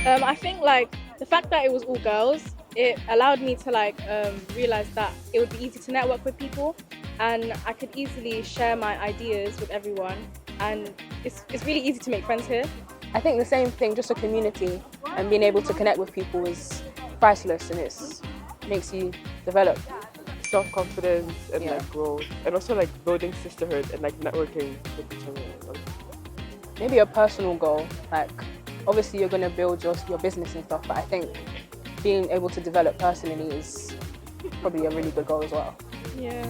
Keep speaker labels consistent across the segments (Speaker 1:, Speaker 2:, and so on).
Speaker 1: I think like the fact that it was all girls, it allowed me to like realize that it would be easy to network with people, and I could easily share my ideas with everyone, and it's really easy to make friends here.
Speaker 2: I think the same thing, just a community and being able to connect with people is priceless, and it makes you develop
Speaker 3: self-confidence and like growth, and also like building sisterhood and like networking with each other.
Speaker 2: Maybe a personal goal, like obviously you're going to build your business and stuff, but I think being able to develop personally is probably a really good goal as well.
Speaker 1: Yeah.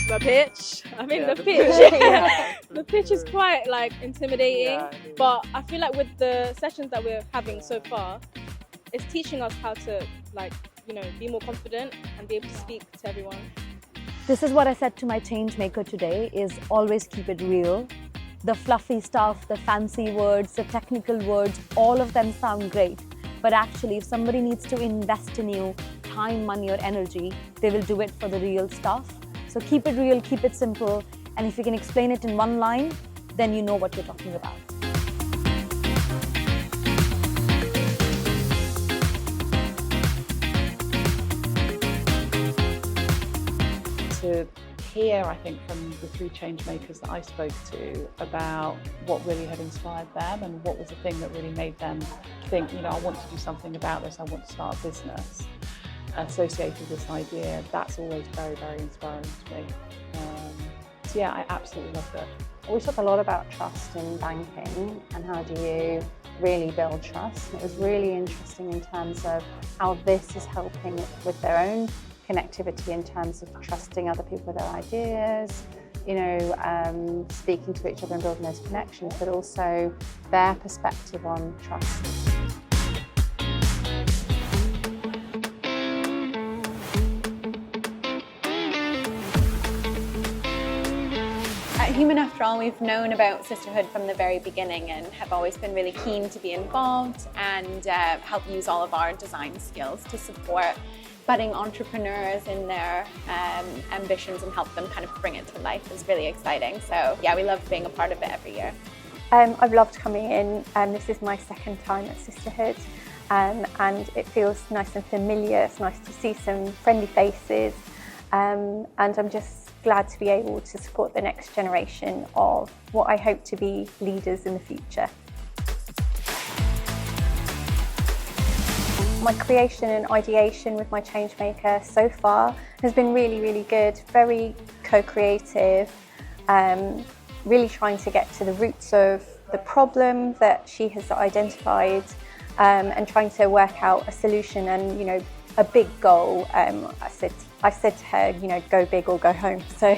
Speaker 1: The pitch. I mean, the pitch. The pitch is quite like intimidating, but I feel like with the sessions that we're having so far, it's teaching us how to like, be more confident and be able to speak to everyone.
Speaker 4: This is what I said to my change maker today, is always keep it real. The fluffy stuff, the fancy words, the technical words, all of them sound great. But actually, if somebody needs to invest in you time, money or energy, they will do it for the real stuff. So keep it real, keep it simple, and if you can explain it in one line, then you know what you're talking about.
Speaker 5: To hear, I think, from the 3 change makers that I spoke to about what really had inspired them and what was the thing that really made them think, I want to do something about this, I want to start a business associated with this idea, that's always very, very inspiring to me. So yeah, I absolutely loved it.
Speaker 6: We talk a lot about trust in banking and how do you really build trust. It was really interesting in terms of how this is helping with their own connectivity in terms of trusting other people with their ideas, speaking to each other and building those connections, but also their perspective on trust.
Speaker 7: At Human After All, we've known about Sisterhood from the very beginning and have always been really keen to be involved and help use all of our design skills to support budding entrepreneurs in their ambitions and help them kind of bring it to life. Is really exciting. So yeah, we love being a part of it every year.
Speaker 8: I've loved coming in. This is my second time at Sisterhood, and it feels nice and familiar. It's nice to see some friendly faces, and I'm just glad to be able to support the next generation of what I hope to be leaders in the future. My creation and ideation with my changemaker so far has been really, really good, very co-creative, really trying to get to the roots of the problem that she has identified, and trying to work out a solution and, a big goal. I said to her, go big or go home. So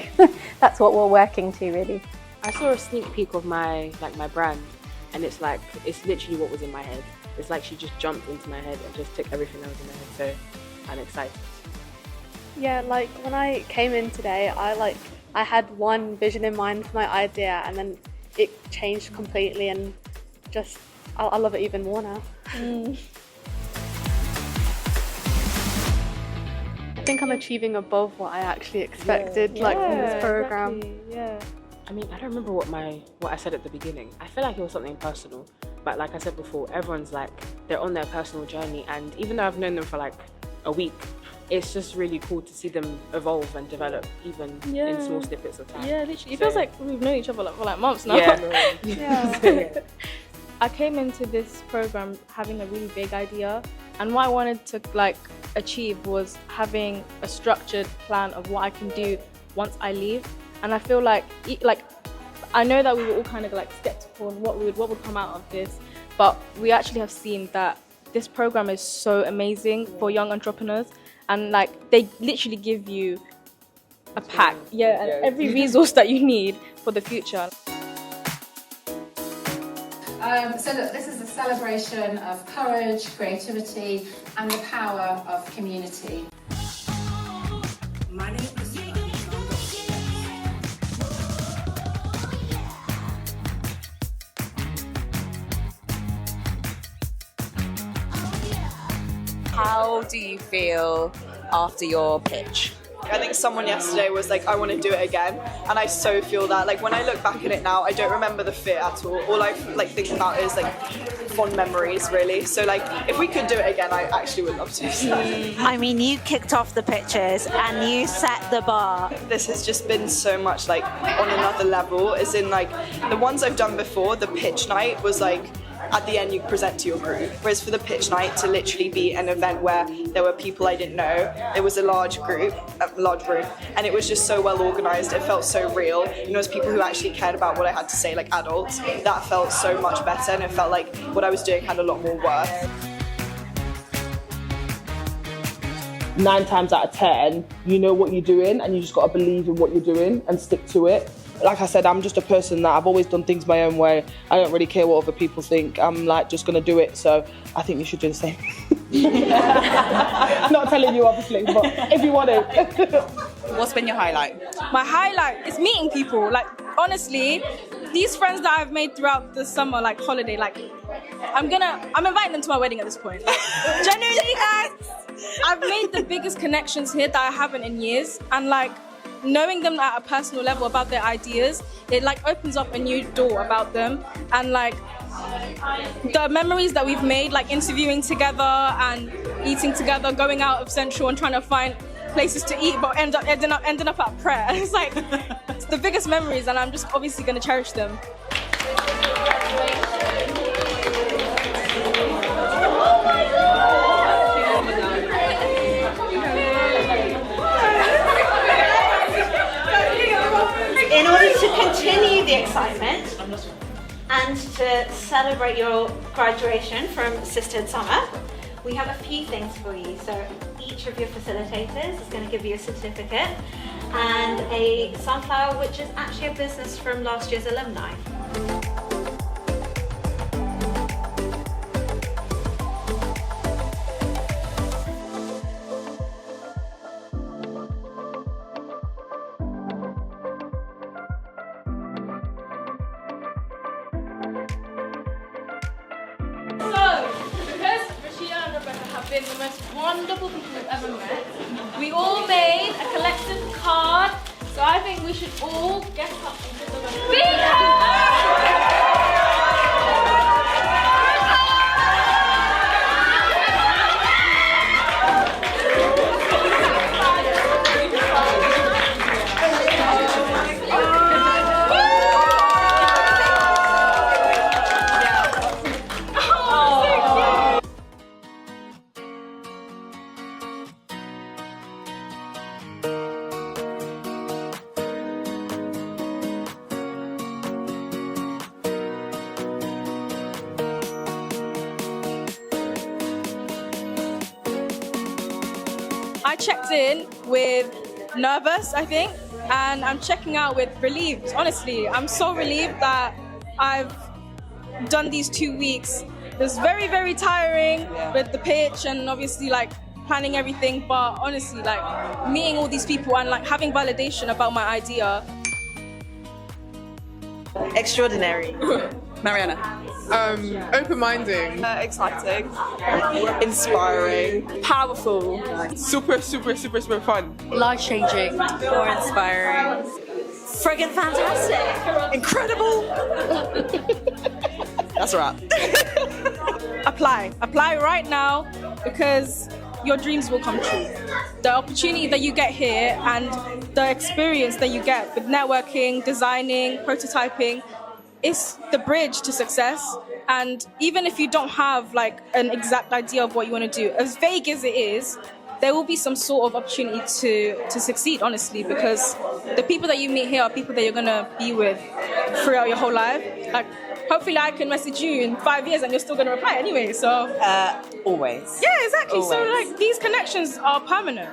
Speaker 8: that's what we're working to, really.
Speaker 2: I saw a sneak peek of my brand, and it's literally what was in my head. It's like she just jumped into my head and just took everything that was in my head, so I'm excited.
Speaker 9: Yeah, like when I came in today, I had one vision in mind for my idea, and then it changed completely, and just I love it even more now. I think I'm achieving above what I actually expected, from this program.
Speaker 1: Exactly. Yeah.
Speaker 2: I mean, I don't remember what I said at the beginning. I feel like it was something personal, but like I said before, everyone's they're on their personal journey, and even though I've known them for a week, it's just really cool to see them evolve and develop, even in small snippets of time.
Speaker 1: Yeah, literally. It feels like we've known each other for months now.
Speaker 2: Yeah.
Speaker 1: I came into this program having a really big idea, and what I wanted to achieve was having a structured plan of what I can do once I leave. And I feel like I know that we were all kind of skeptical on what would come out of this, but we actually have seen that this program is so amazing for young entrepreneurs, and they literally give you a pack, and every resource that you need for the future.
Speaker 10: So look, this is a celebration of courage, creativity, and the power of community.
Speaker 11: My name is
Speaker 12: How do you feel
Speaker 11: after your pitch?
Speaker 12: I think someone yesterday was like, I want to do it again, and I so feel that. Like when I look back at it now, I don't remember the fear at all. All I like think about is like fond memories, really. So like if we could do it again, I actually would love to.
Speaker 11: I mean, you kicked off the pitches and you set the bar.
Speaker 12: This has just been so much like on another level, as in like the ones I've done before, the pitch night was like at the end you present to your group, whereas for the pitch night to literally be an event where there were people I didn't know, it was a large group, a large room, and it was just so well organised, it felt so real, and it was people who actually cared about what I had to say, like adults. That felt so much better, and it felt like what I was doing had a lot more worth.
Speaker 13: 9 times out of 10, you know what you're doing, and you just got to believe in what you're doing and stick to it. Like I said, I'm just a person that I've always done things my own way. I don't really care what other people think. I'm like just gonna do it. So I think you should do the same. Not telling you obviously, but if you want to.
Speaker 11: What's been your highlight?
Speaker 14: My highlight is meeting people. Like honestly, these friends that I've made throughout the summer, like holiday, like I'm inviting them to my wedding at this point. Like, genuinely, guys, I've made the biggest connections here that I haven't in years, and like knowing them at a personal level about their ideas, it like opens up a new door about them, and like the memories that we've made, like interviewing together and eating together, going out of Central and trying to find places to eat, but ending up at prayer. It's like it's the biggest memories, and I'm just obviously going to cherish them.
Speaker 11: In order to continue the excitement and to celebrate your graduation from Sisterhood Summer, we have a few things for you. So each of your facilitators is going to give you a certificate and a sunflower, which is actually a business from last year's alumni.
Speaker 14: Been the most wonderful people we've ever met. We all made a collective card, so I think we should all get up and give them a big hand. I checked in with nervous, I think, and I'm checking out with relieved. Honestly, I'm so relieved that I've done these 2 weeks. It was very, very tiring with the pitch and obviously like planning everything, but honestly, like meeting all these people and like having validation about my idea.
Speaker 11: Extraordinary. Mariana.
Speaker 3: Open-minded.
Speaker 12: Exciting. Inspiring.
Speaker 3: Powerful. Super fun.
Speaker 15: Life-changing.
Speaker 11: More inspiring. Friggin' fantastic. Incredible.
Speaker 12: That's a wrap.
Speaker 14: Apply right now, because your dreams will come true. The opportunity that you get here and the experience that you get with networking, designing, prototyping, is the bridge to success. And even if you don't have like an exact idea of what you want to do, as vague as it is, there will be some sort of opportunity to succeed, honestly, because the people that you meet here are people that you're going to be with throughout your whole life. Like, hopefully I can message you in 5 years and you're still going to reply anyway, so...
Speaker 11: Always.
Speaker 14: Yeah, exactly.
Speaker 11: Always.
Speaker 14: So like these connections are permanent.